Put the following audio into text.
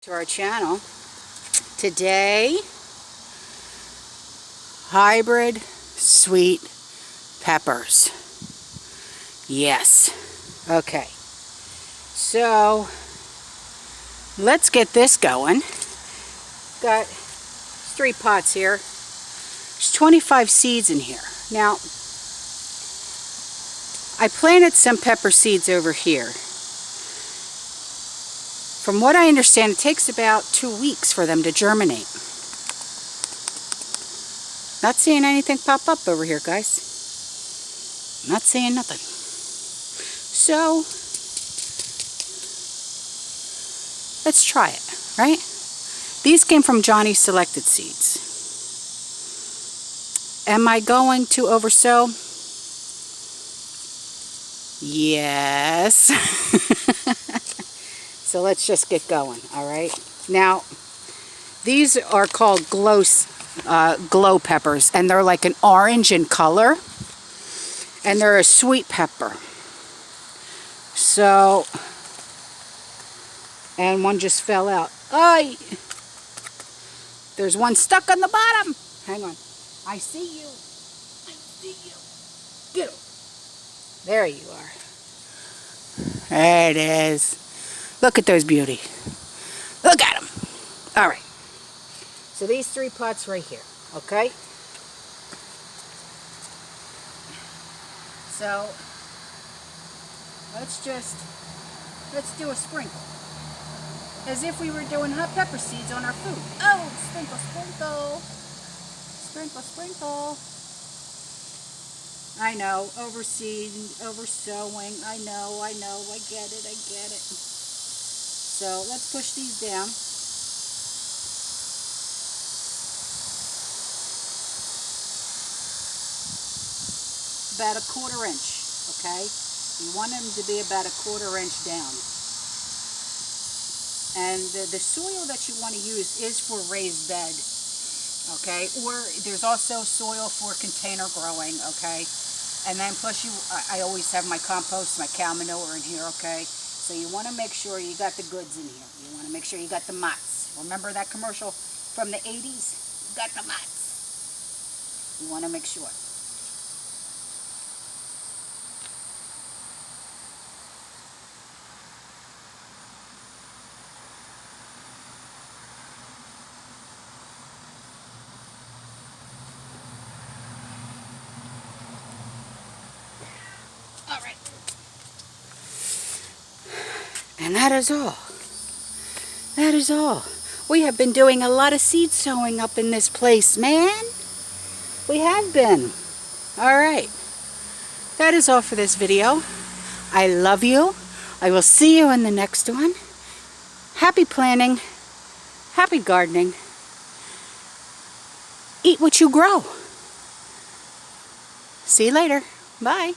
To our channel. Today, hybrid sweet peppers. Yes. Okay. So, let's get this going. Got 3 pots here. There's 25 seeds in here. Now, I planted some pepper seeds over here. From what I understand, it takes about 2 weeks for them to germinate. Not seeing anything pop up over here, guys. Not seeing nothing. So, let's try it, right? These came from Johnny Selected Seeds. Am I going to oversow? Yes. So let's just get going, all right? Now, these are called glow peppers, and they're like an orange in color, and they're a sweet pepper. So, and one just fell out. Ay! There's one stuck on the bottom. Hang on. I see you. I see you. Get him. There you are. There it is. Look at those beauty. Look at them. All right. So these 3 pots right here, okay? So let's do a sprinkle. As if we were doing hot pepper seeds on our food. Oh, sprinkle, sprinkle. Sprinkle, sprinkle. I know, overseeding, oversowing. I know, I get it, I get it. So let's push these down. About a 1/4 inch, okay? You want them to be about a 1/4 inch down. And the soil that you want to use is for raised bed, okay? Or there's also soil for container growing, okay? And then plus I always have my compost, my cow manure in here, okay? So you want to make sure you got the goods in here. You want to make sure you got the mutts. Remember that commercial from the 80s? You got the mutts. You want to make sure. All right. And that is all. That is all. We have been doing a lot of seed sowing up in this place, man. We have been. All right. That is all for this video. I love you. I will see you in the next one. Happy planting. Happy gardening. Eat what you grow. See you later. Bye.